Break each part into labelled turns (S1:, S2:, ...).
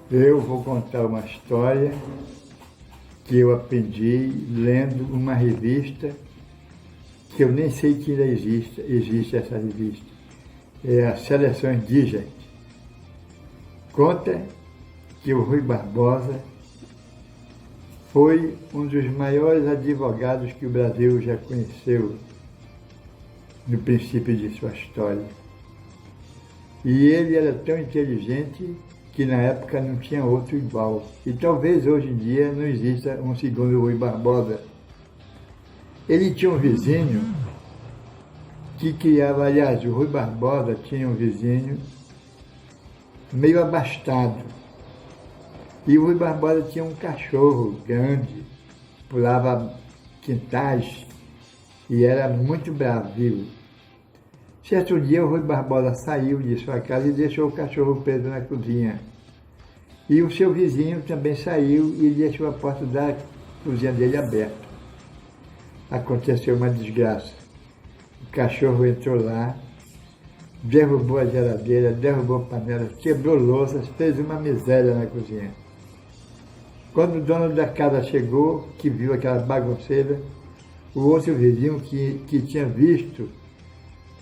S1: Eu vou contar uma história que eu aprendi lendo uma revista que eu nem sei que ainda existe essa revista. É a Seleções Digest. Conta que o Rui Barbosa foi um dos maiores advogados que o Brasil já conheceu no princípio de sua história. E ele era tão inteligente que na época não tinha outro igual. E talvez hoje em dia não exista um segundo Rui Barbosa. Ele tinha um vizinho que criava, aliás, o Rui Barbosa tinha um vizinho meio abastado. E o Rui Barbosa tinha um cachorro grande, pulava quintais e era muito bravio. Certo dia, o Rui Barbosa saiu de sua casa e deixou o cachorro preso na cozinha. E o seu vizinho também saiu e deixou a porta da cozinha dele aberta. Aconteceu uma desgraça. O cachorro entrou lá, derrubou a geladeira, derrubou a panela, quebrou louças, fez uma miséria na cozinha. Quando o dono da casa chegou, que viu aquela bagunceira, o outro vizinho que tinha visto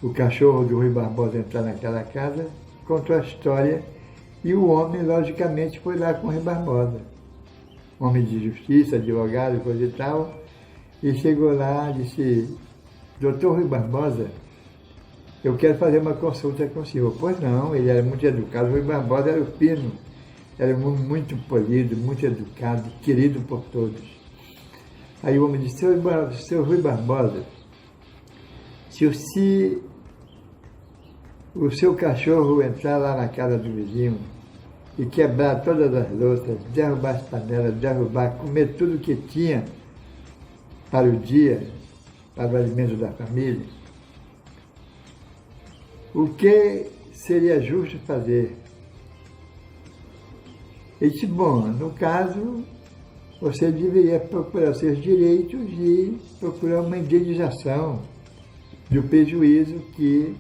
S1: o cachorro do Rui Barbosa entrar naquela casa, contou a história e o homem, logicamente, foi lá com o Rui Barbosa. Homem de justiça, advogado, coisa e tal, e chegou lá e disse: doutor Rui Barbosa, eu quero fazer uma consulta com o senhor. Pois não, ele era muito educado, o Rui Barbosa era o fino, era muito polido, muito educado, querido por todos. Aí o homem disse: seu Rui Barbosa, se o seu cachorro entrar lá na casa do vizinho e quebrar todas as louças, derrubar as panelas, comer tudo que tinha para o dia, para o alimento da família, o que seria justo fazer? Ele disse: bom, no caso, você deveria procurar os seus direitos e procurar uma indenização do prejuízo que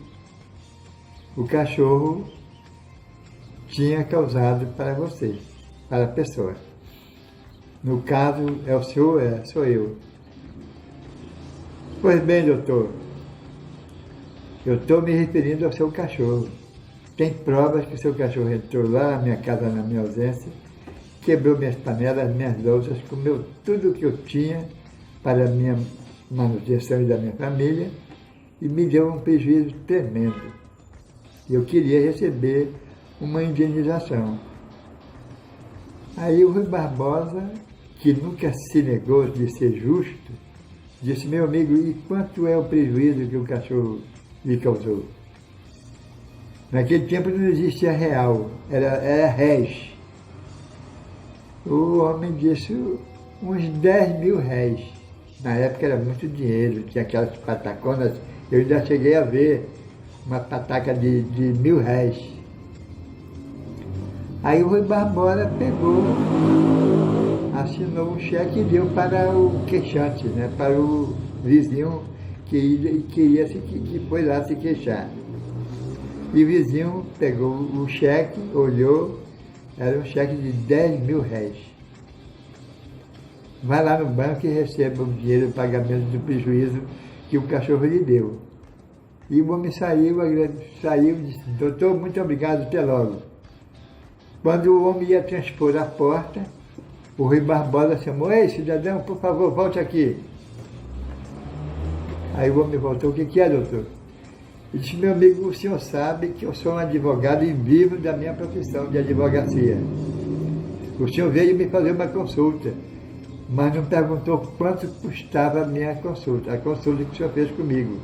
S1: o cachorro tinha causado para você, para a pessoa. No caso, é o senhor, sou eu. Pois bem, doutor, eu estou me referindo ao seu cachorro. Tem provas que o seu cachorro entrou lá na minha casa na minha ausência, quebrou minhas panelas, minhas louças, comeu tudo que eu tinha para a minha manutenção e da minha família e me deu um prejuízo tremendo. Eu queria receber uma indenização. Aí o Rui Barbosa, que nunca se negou de ser justo, disse: meu amigo, e quanto é o prejuízo que o cachorro lhe causou? Naquele tempo não existia real, era réis. O homem disse: uns 10 mil réis. Na época era muito dinheiro, tinha aquelas pataconas, eu ainda cheguei a ver uma pataca de 1.000 réis. Aí o Rui Barbosa pegou, assinou um cheque e deu para o queixante, né, para o vizinho que foi lá se queixar. E o vizinho pegou o cheque, olhou, era um cheque de 10 mil réis. Vai lá no banco e receba o dinheiro, o pagamento do prejuízo que o cachorro lhe deu. E o homem saiu e disse: doutor, muito obrigado, até logo. Quando o homem ia transpor a porta, o Rui Barbosa chamou: ei, cidadão, por favor, volte aqui. Aí o homem voltou: o que é, doutor? Ele disse: meu amigo, o senhor sabe que eu sou um advogado e vivo da minha profissão de advocacia. O senhor veio me fazer uma consulta, mas não perguntou quanto custava a minha consulta, a consulta que o senhor fez comigo.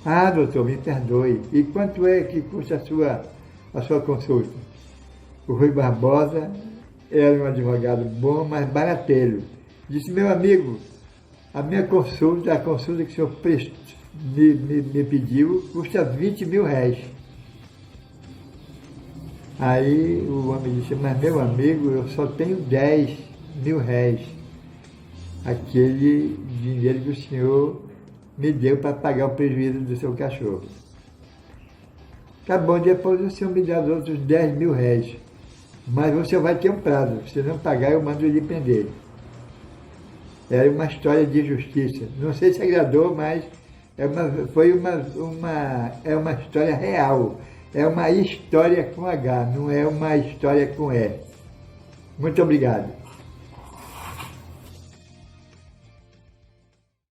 S1: Ah, doutor, me perdoe. E quanto é que custa a sua consulta? O Rui Barbosa era um advogado bom, mas barateiro. Disse: meu amigo, a consulta que o senhor me pediu, custa 20 mil réis. Aí o homem disse: mas meu amigo, eu só tenho 10 mil réis. Aquele dinheiro que o senhor me deu para pagar o prejuízo do seu cachorro. Tá bom, depois o senhor me dá os outros 10 mil réis. mas você vai ter um prazo, se não pagar eu mando ele prender. Era uma história de justiça. Não sei se agradou, mas é uma história real. É uma história com H, não é uma história com E. Muito obrigado.